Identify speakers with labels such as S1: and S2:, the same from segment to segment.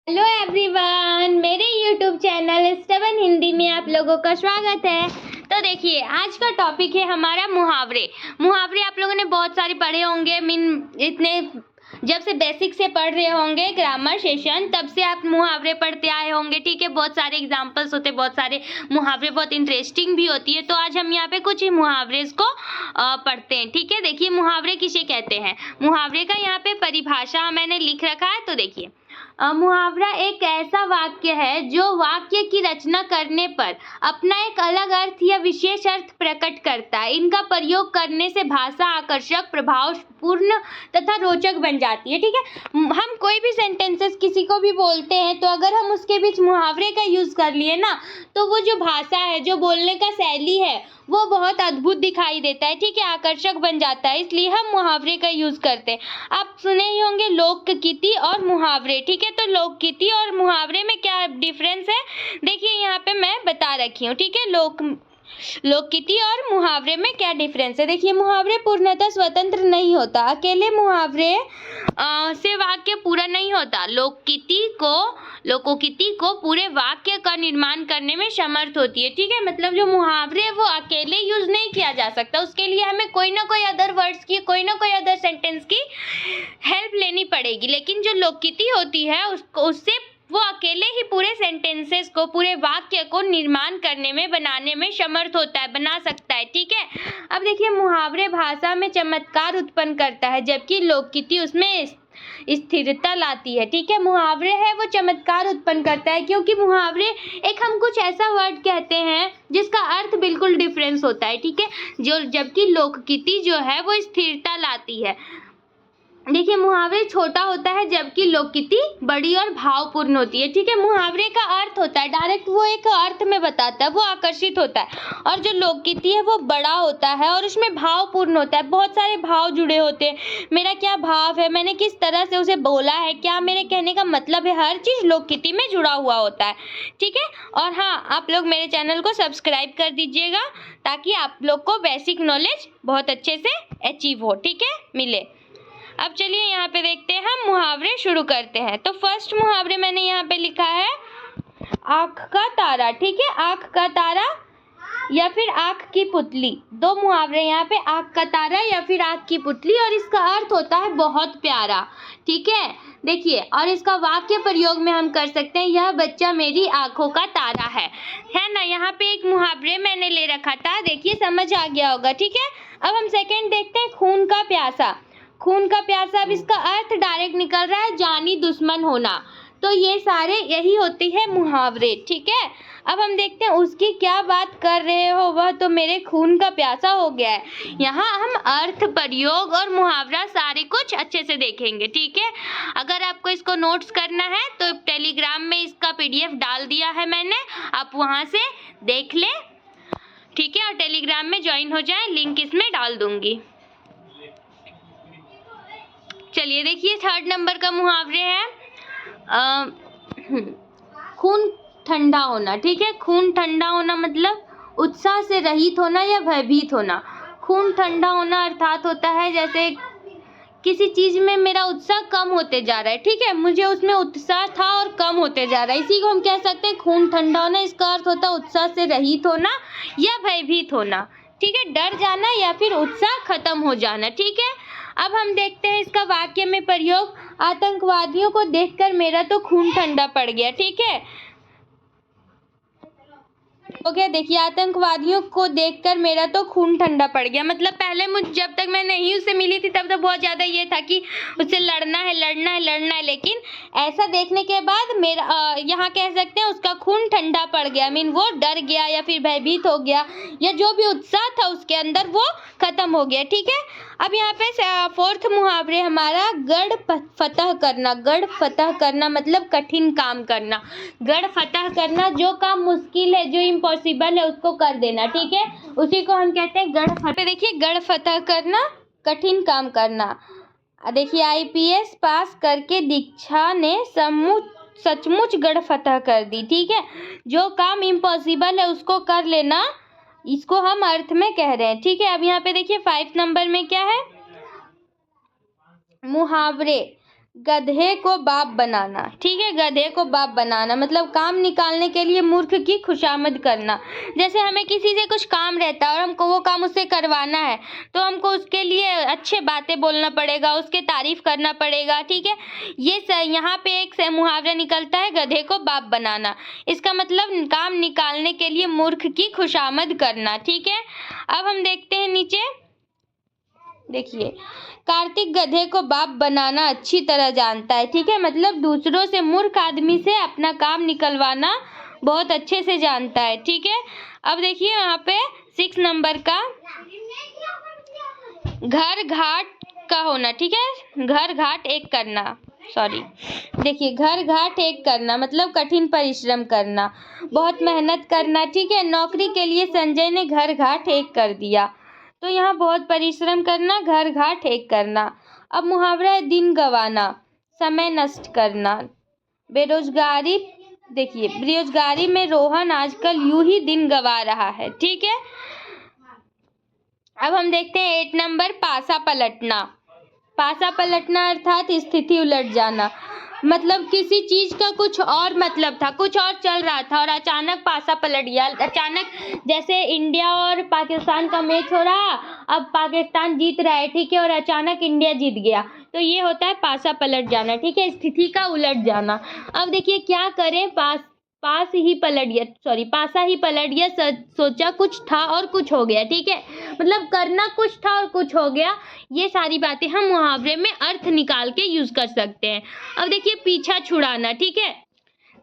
S1: Hello everyone, मेरे YouTube channel stubborn Hindi में आप लोगों का स्वागत है। तो देखिए, आज का टॉपिक है हमारा मुहावरे। मुहावरे आप लोगों ने बहुत सारे पढ़े होंगे। इतने जब से बेसिक से पढ़ रहे होंगे ग्रामर सेशन, तब से आप मुहावरे पढ़ते आए होंगे। ठीक है, बहुत सारे एग्जाम्पल्स होते हैं, बहुत सारे मुहावरे, बहुत इंटरेस्टिंग भी होती है। तो आज हम यहाँ पे कुछ मुहावरे को पढ़ते हैं। ठीक है, देखिए मुहावरे किसे कहते हैं। मुहावरे का यहाँ पे परिभाषा मैंने लिख रखा है, तो देखिए मुहावरा एक ऐसा वाक्य है जो वाक्य की रचना करने पर अपना एक अलग अर्थ या विशेष अर्थ प्रकट करता है। इनका प्रयोग करने से भाषा आकर्षक, प्रभावपूर्ण तथा रोचक बन जाती है। ठीक है, हम कोई भी सेंटेंसेस किसी को भी बोलते हैं, तो अगर हम उसके बीच मुहावरे का यूज कर लिए ना, तो वो जो भाषा है, जो बोलने का शैली है, वो बहुत अद्भुत दिखाई देता है। ठीक है, आकर्षक बन जाता है, इसलिए हम मुहावरे का यूज करते हैं। आप सुने ही होंगे लोकगीति और मुहावरे। ठीक है, तो लोकगीति और मुहावरे में क्या डिफरेंस है, देखिए यहाँ पे मैं बता रखी हूँ। ठीक है, लोकगीति और मुहावरे में क्या डिफरेंस है। देखिए, मुहावरे पूर्णतः स्वतंत्र नहीं होता। अकेले मुहावरे से वाक्य पूरा नहीं होता। लोकोक्ति को पूरे वाक्य का निर्माण करने में समर्थ होती है। ठीक है, मतलब जो मुहावरे है वो अकेले यूज नहीं किया जा सकता, उसके लिए हमें कोई ना कोई अदर वर्ड्स की, कोई ना कोई अदर सेंटेंस की हेल्प लेनी पड़ेगी। लेकिन जो लोकगीति होती है उससे वो अकेले ही पूरे सेंटेंसेस को, पूरे वाक्य को निर्माण करने में, बनाने में समर्थ होता है, बना सकता है। ठीक है, अब देखिए मुहावरे भाषा में चमत्कार उत्पन्न करता है, जबकि लोकगीति उसमें स्थिरता लाती है। ठीक है, मुहावरे है वो चमत्कार उत्पन्न करता है, क्योंकि मुहावरे एक हम कुछ ऐसा वर्ड कहते हैं जिसका अर्थ बिल्कुल डिफरेंस होता है। ठीक है, जबकि लोकगीति जो है वो स्थिरता लाती है। देखिए, मुहावरे छोटा होता है जबकि लोकगीति बड़ी और भावपूर्ण होती है। ठीक है, मुहावरे का अर्थ होता है डायरेक्ट, वो एक अर्थ में बताता है, वो आकर्षित होता है। और जो लोकगीति है वो बड़ा होता है और उसमें भावपूर्ण होता है, बहुत सारे भाव जुड़े होते हैं। मेरा क्या भाव है, मैंने किस तरह से उसे बोला है, क्या मेरे कहने का मतलब है, हर चीज लोकगीति में जुड़ा हुआ होता है। ठीक है, और हाँ, आप लोग मेरे चैनल को सब्सक्राइब कर दीजिएगा, ताकि आप लोग को बेसिक नॉलेज बहुत अच्छे से अचीव हो। ठीक है, मिले। अब चलिए यहाँ पे देखते हैं, हम मुहावरे शुरू करते हैं। तो फर्स्ट मुहावरे मैंने यहाँ पे लिखा है आँख का तारा। ठीक है, आँख का तारा या फिर आँख की पुतली, दो मुहावरे यहाँ पे, आँख का तारा या फिर आँख की पुतली, और इसका अर्थ होता है बहुत प्यारा। ठीक है, देखिए, और इसका वाक्य प्रयोग में हम कर सकते हैं, यह बच्चा मेरी आँखों का तारा है ना। यहाँ पे एक मुहावरे मैंने ले रखा था, देखिए समझ आ गया होगा। ठीक है, अब हम सेकेंड देखते हैं, खून का प्यासा। खून का प्यासा, अब इसका अर्थ डायरेक्ट निकल रहा है जानी दुश्मन होना। तो ये सारे यही होती है मुहावरे। ठीक है, अब हम देखते हैं, उसकी क्या बात कर रहे हो, वह तो मेरे खून का प्यासा हो गया है। यहाँ हम अर्थ, प्रयोग और मुहावरा सारे कुछ अच्छे से देखेंगे। ठीक है, अगर आपको इसको नोट्स करना है तो टेलीग्राम में इसका PDF डाल दिया है मैंने, आप वहाँ से देख लें। ठीक है, और टेलीग्राम में ज्वाइन हो जाए, लिंक इसमें डाल दूंगी। चलिए देखिए, थर्ड नंबर का मुहावरे है खून ठंडा होना। ठीक है, खून ठंडा होना मतलब उत्साह से रहित होना या भयभीत होना। खून ठंडा होना अर्थात होता है जैसे किसी चीज में मेरा उत्साह कम होते जा रहा है। ठीक है, मुझे उसमें उत्साह था और कम होते जा रहा है, इसी को हम कह सकते हैं खून ठंडा होना। इसका अर्थ होता है उत्साह से रहित होना या भयभीत होना। ठीक है, डर जाना या फिर उत्साह खत्म हो जाना। ठीक है, अब हम देखते हैं इसका वाक्य में प्रयोग, आतंकवादियों को देखकर मेरा तो खून ठंडा पड़ गया। ठीक है, हो गया। देखिए, आतंकवादियों को देखकर मेरा तो खून ठंडा पड़ गया, मतलब पहले जब तक मैं नहीं उससे मिली थी तब तो बहुत ज्यादा ये था कि उससे लड़ना है, लेकिन ऐसा देखने के बाद मेरा यहाँ कह सकते हैं उसका खून ठंडा पड़ गया। मीन वो डर गया या फिर भयभीत हो गया, या जो भी उत्साह था उसके अंदर वो खत्म हो गया। ठीक है, अब यहाँ पे फोर्थ मुहावरे हमारा गढ़ फतह करना। गढ़ फतह करना मतलब कठिन काम करना। गढ़ फतह करना, जो काम मुश्किल है, जो इम्पॉसिबल है, उसको कर देना। ठीक है, उसी को हम कहते हैं गढ़ फतह। देखिए, गढ़ फतह करना, कठिन काम करना। देखिए, IPS पास करके दीक्षा ने सचमुच गढ़ फतह कर दी। ठीक है, जो काम इम्पॉसिबल है उसको कर लेना, इसको हम अर्थ में कह रहे हैं। ठीक है, अब यहाँ पे देखिए 5 नंबर में क्या है, मुहावरे। गधे को बाप बनाना, ठीक है, गधे को बाप बनाना मतलब काम निकालने के लिए मूर्ख की खुशामद करना। जैसे हमें किसी से कुछ काम रहता है और हमको वो काम उससे करवाना है, तो हमको उसके लिए अच्छे बातें बोलना पड़ेगा, उसके तारीफ करना पड़ेगा, ठीक है। यहाँ पे एक मुहावरा निकलता है, गधे को बाप बनाना। इसका मतलब काम निकालने के लिए मूर्ख की खुशामद करना, ठीक है। अब हम देखते हैं नीचे, देखिए, कार्तिक गधे को बाप बनाना अच्छी तरह जानता है, ठीक है, मतलब दूसरों से, मूर्ख आदमी से अपना काम निकलवाना बहुत अच्छे से जानता है, ठीक है। अब देखिए यहाँ पे 6 नंबर का, घर घाट का होना, ठीक है, घर घाट एक करना, सॉरी, देखिए, घर घाट एक करना मतलब कठिन परिश्रम करना, बहुत मेहनत करना, ठीक है। नौकरी के लिए संजय ने घर घाट एक कर दिया, तो यहाँ बहुत परिश्रम करना, घर घाट एक करना। अब मुहावरा है, दिन गंवाना, समय नष्ट करना। बेरोजगारी, देखिए, बेरोजगारी में रोहन आजकल यूं ही दिन गंवा रहा है, ठीक है। अब हम देखते हैं 8 नंबर, पासा पलटना। पासा पलटना अर्थात स्थिति उलट जाना, मतलब किसी चीज का कुछ और मतलब था, कुछ और चल रहा था और अचानक पासा पलट गया। अचानक, जैसे इंडिया और पाकिस्तान का मैच हो रहा, अब पाकिस्तान जीत रहा है, ठीक है, और अचानक इंडिया जीत गया, तो ये होता है पासा पलट जाना, ठीक है, स्थिति का उलट जाना। अब देखिए क्या करें, पासा ही पलट गया, सोचा कुछ था और कुछ हो गया, ठीक है, मतलब करना कुछ था और कुछ हो गया। ये सारी बातें हम मुहावरे में अर्थ निकाल के यूज कर सकते हैं। अब देखिए, पीछा छुड़ाना, ठीक है,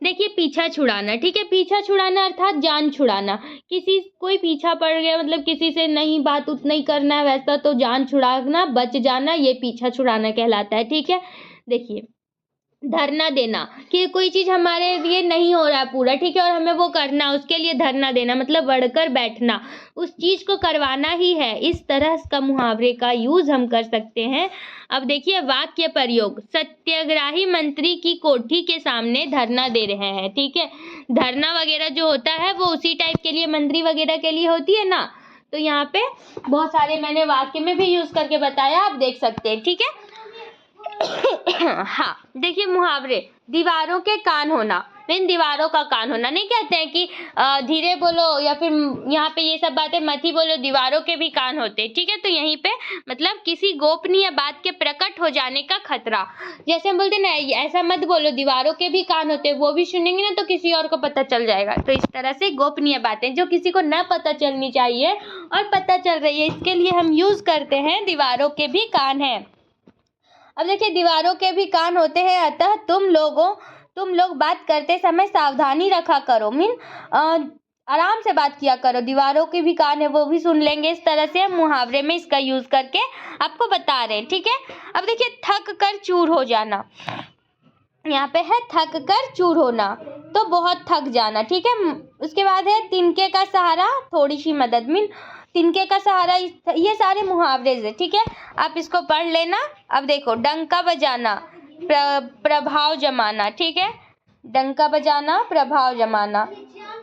S1: देखिए, पीछा छुड़ाना, ठीक है, पीछा छुड़ाना अर्थात जान छुड़ाना। कोई पीछा पड़ गया, मतलब किसी से नहीं बात उतना ही करना है वैसा, तो जान छुड़ाना, बच जाना, ये पीछा छुड़ाना कहलाता है, ठीक है। देखिए, धरना देना, कि कोई चीज हमारे लिए नहीं हो रहा है पूरा, ठीक है, और हमें वो करना, उसके लिए धरना देना मतलब बढ़कर बैठना, उस चीज को करवाना ही है। इस तरह का मुहावरे का यूज हम कर सकते हैं। अब देखिए वाक्य प्रयोग, सत्याग्रही मंत्री की कोठी के सामने धरना दे रहे हैं, ठीक है, धरना वगैरह जो होता है वो उसी टाइप के लिए, मंत्री वगैरह के लिए होती है ना, तो यहाँ पे बहुत सारे मैंने वाक्य में भी यूज करके बताया, आप देख सकते हैं, ठीक है। हाँ, देखिए मुहावरे, दीवारों के कान होना, इन दीवारों का कान होना, नहीं कहते हैं कि धीरे बोलो या फिर यहाँ पे ये सब बातें मत ही बोलो, दीवारों के भी कान होते, ठीक है, तो यहीं पे मतलब किसी गोपनीय बात के प्रकट हो जाने का खतरा, जैसे हम बोलते ना, ऐसा मत बोलो, दीवारों के भी कान होते, वो भी सुनेंगे ना तो किसी और को पता चल जाएगा, तो इस तरह से गोपनीय बातें जो किसी को न पता चलनी चाहिए और पता चल रही है, इसके लिए हम यूज करते हैं दीवारों के भी कान है। अब देखिए, दीवारों के भी कान होते हैं, अतः तुम लोग बात करते समय सावधानी रखा करो, आराम से बात किया करो, दीवारों के भी कान है, वो भी सुन लेंगे। इस तरह से हम मुहावरे में इसका यूज करके आपको बता रहे हैं, ठीक है। अब देखिए, थक कर चूर हो जाना, यहाँ पे है थक कर चूर होना, तो बहुत थक जाना, ठीक है। उसके बाद है तिनके का सहारा थोड़ी सी मदद, तिनके का सहारा, ये सारे मुहावरे हैं, ठीक है, आप इसको पढ़ लेना। अब देखो, डंका बजाना, प्रभाव जमाना, ठीक है, डंका बजाना, प्रभाव जमाना।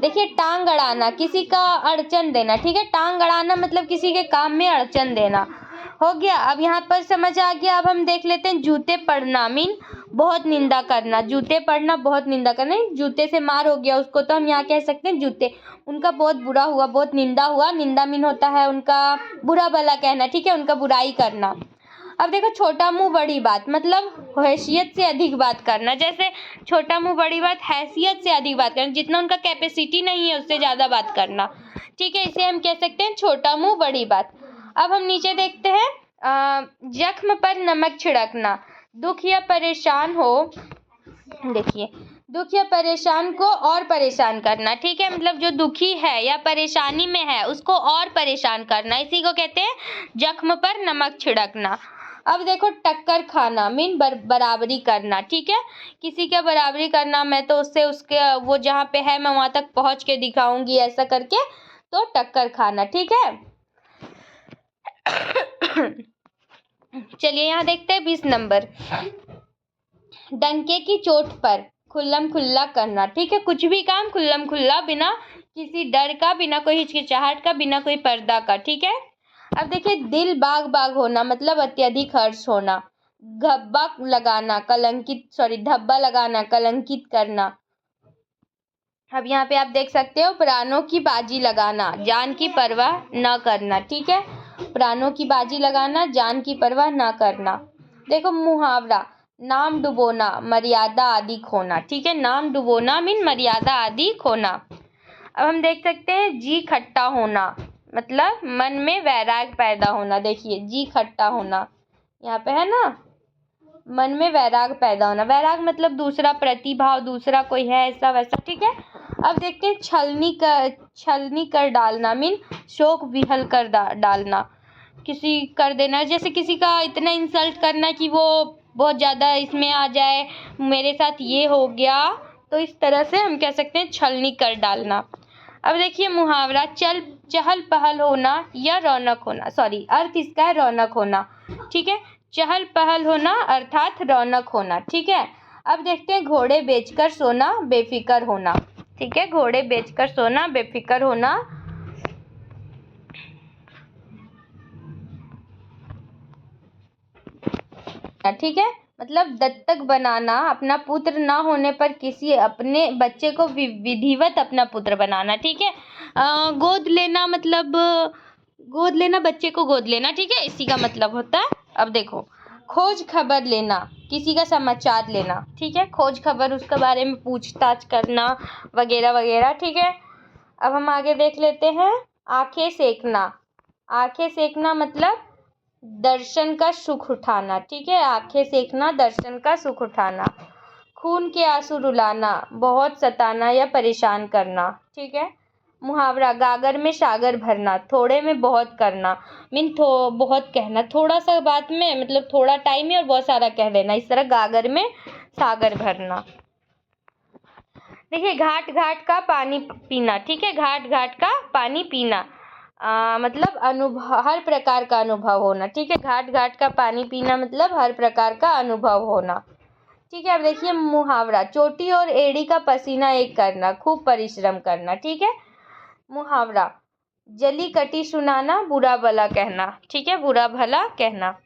S1: देखिए, टांग अड़ाना, किसी का अड़चन देना, ठीक है, टांग अड़ाना मतलब किसी के काम में अड़चन देना, हो गया। अब यहाँ पर समझ आ गया। अब हम देख लेते हैं जूते पड़ना, बहुत निंदा करना, जूते पड़ना बहुत निंदा करना, जूते से मार हो गया उसको, तो हम यहाँ कह सकते हैं जूते, उनका बहुत बुरा हुआ, बहुत निंदा हुआ, निंदा मीन होता है उनका बुरा भला कहना, ठीक है, उनका बुराई करना। अब देखो, छोटा मुंह बड़ी बात मतलब हैसियत से अधिक बात करना, जैसे छोटा मुंह बड़ी बात, हैसियत से अधिक बात करना, जितना उनका कैपेसिटी नहीं है उससे ज़्यादा बात करना, ठीक है, इसे हम कह सकते हैं छोटा मुंह बड़ी बात। अब हम नीचे देखते हैं, जख्म पर नमक छिड़कना, दुख या परेशान हो, देखिए, दुख या परेशान को और परेशान करना, ठीक है, मतलब जो दुखी है या परेशानी में है उसको और परेशान करना, इसी को कहते हैं जख्म पर नमक छिड़कना। अब देखो, टक्कर खाना बराबरी करना, ठीक है, किसी का बराबरी करना, मैं तो उससे उसके वो जहाँ पे है मैं वहां तक पहुंच के दिखाऊंगी, ऐसा करके, तो टक्कर खाना, ठीक है। चलिए यहाँ देखते हैं 20 नंबर, डंके की चोट पर खुल्लम खुल्ला करना, ठीक है, कुछ भी काम खुल्लम खुल्ला, बिना किसी डर का, बिना कोई हिचकिचाहट का, बिना कोई पर्दा का, ठीक है। अब देखिए, दिल बाग बाग होना मतलब अत्यधिक हर्ष होना, धब्बा लगाना, कलंकित करना। अब यहाँ पे आप देख सकते हो, प्राणों की बाजी लगाना, जान की परवाह न करना। ठीक है, प्राणों की बाजी लगाना, जान की परवाह न करना। देखो मुहावरा, नाम डुबोना, मर्यादा आदि खोना। ठीक है, नाम डुबोना मीन मर्यादा आदि खोना। अब हम देख सकते हैं, जी खट्टा होना, मतलब मन में वैराग पैदा होना। देखिए, जी खट्टा होना यहाँ पे है ना, मन में वैराग पैदा होना। वैराग मतलब दूसरा प्रतिभाव, दूसरा कोई है ऐसा वैसा। ठीक है, अब देखते हैं, छलनी कर डालना मीन शोक विहल कर डालना, किसी कर देना, जैसे किसी का इतना इंसल्ट करना कि वो बहुत ज़्यादा इसमें आ जाए, मेरे साथ ये हो गया, तो इस तरह से हम कह सकते हैं छलनी कर डालना। अब देखिए मुहावरा, चहल पहल होना या रौनक होना। सॉरी, अर्थ इसका है रौनक होना। ठीक है, चहल पहल होना अर्थात रौनक होना। ठीक है, अब देखते हैं, घोड़े बेचकर सोना बेफिक्र होना। ठीक है, घोड़े बेचकर सोना बेफिक्र होना। ठीक है, मतलब दत्तक बनाना, अपना पुत्र ना होने पर किसी अपने बच्चे को विधिवत अपना पुत्र बनाना। ठीक है, गोद लेना, मतलब गोद लेना, बच्चे को गोद लेना। ठीक है, इसी का मतलब होता है। अब देखो, खोज खबर लेना, किसी का समाचार लेना। ठीक है, खोज खबर, उसके बारे में पूछताछ करना वगैरह वगैरह। ठीक है, अब हम आगे देख लेते हैं, आंखें सेकना। आंखें सेकना मतलब दर्शन का सुख उठाना। ठीक है, आंखें सेकना, दर्शन का सुख उठाना। खून के आंसू रुलाना, बहुत सताना या परेशान करना। ठीक है, मुहावरा, गागर में सागर भरना, थोड़े में बहुत करना मीन बहुत कहना, थोड़ा सा बात में मतलब थोड़ा टाइम में और बहुत सारा कह देना, इस तरह गागर में सागर भरना। देखिए, घाट घाट का पानी पीना। ठीक है, घाट घाट का पानी पीना, मतलब अनुभव, हर प्रकार का अनुभव होना। ठीक है, घाट घाट का पानी पीना मतलब हर प्रकार का अनुभव होना। ठीक है, अब देखिए मुहावरा, चोटी और एड़ी का पसीना एक करना, खूब परिश्रम करना। ठीक है, मुहावरा, जली कटी सुनाना, बुरा भला कहना। ठीक है, बुरा भला कहना।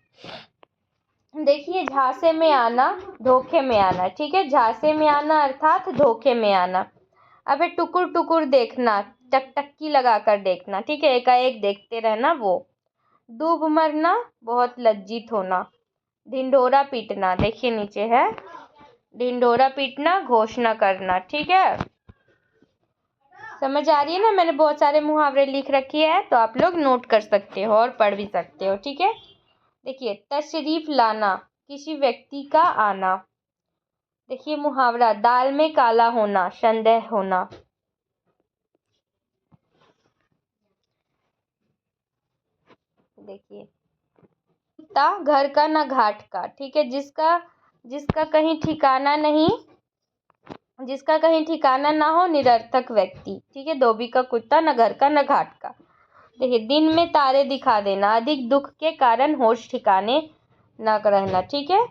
S1: देखिए, झांसे में आना, धोखे में आना। ठीक है, झांसे में आना अर्थात धोखे में आना। अब टुकुर टुकुर देखना, टकटकी लगाकर देखना। ठीक है, एकाएक देखते रहना वो। डूब मरना, बहुत लज्जित होना। ढिंढोरा पीटना, देखिए नीचे है, ढिंढोरा पीटना, घोषणा करना। ठीक है, समझ आ रही है ना, मैंने बहुत सारे मुहावरे लिख रखी है, तो आप लोग नोट कर सकते हो और पढ़ भी सकते हो। ठीक है, देखिए, तशरीफ लाना, किसी व्यक्ति का आना। देखिए मुहावरा, दाल में काला होना, संदेह होना। देखिए, घर का ना घाट का। ठीक है, जिसका जिसका कहीं ठिकाना नहीं, जिसका कहीं ठिकाना ना हो, निरर्थक व्यक्ति। ठीक है, धोबी का कुत्ता, न घर का न घाट का। देखिए, दिन में तारे दिखा देना, अधिक दुख के कारण होश ठिकाने न रहना। ठीक है,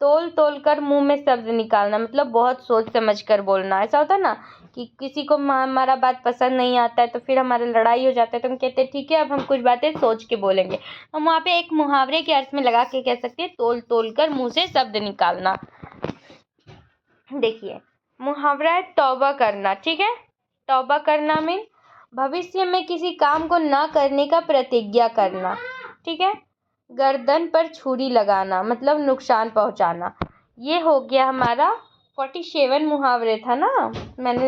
S1: तोल तोल कर मुंह में शब्द निकालना, मतलब बहुत सोच समझ कर बोलना। ऐसा होता है ना कि किसी को हमारा बात पसंद नहीं आता है, तो फिर हमारा लड़ाई हो जाता है, तो हम कहते हैं ठीक है, अब हम कुछ बातें सोच के बोलेंगे। हम वहाँ पे एक मुहावरे के अर्थ में लगा के कह सकते हैं, तोल तोल कर मुंह से शब्द निकालना। देखिए, मुहावरा है तौबा करना। ठीक है, तौबा करना मीन भविष्य में किसी काम को ना करने का प्रतिज्ञा करना। ठीक है, गर्दन पर छुरी लगाना मतलब नुकसान पहुंचाना। ये हो गया हमारा 47 मुहावरे था ना,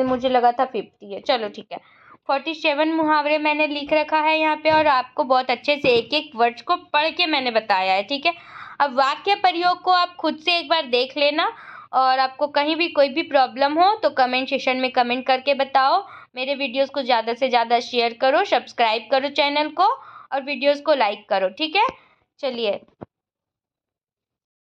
S1: मुझे लगा था 50 है, चलो ठीक है। 47 मुहावरे मैंने लिख रखा है यहाँ पे, और आपको बहुत अच्छे से एक एक वर्ड को पढ़ के मैंने बताया है। ठीक है, अब वाक्य प्रयोग को आप खुद से एक बार देख लेना, और आपको कहीं भी कोई भी प्रॉब्लम हो तो कमेंट सेशन में कमेंट करके बताओ। मेरे वीडियोस को ज़्यादा से ज़्यादा शेयर करो, सब्सक्राइब करो चैनल को, और वीडियोस को लाइक करो। ठीक है, चलिए।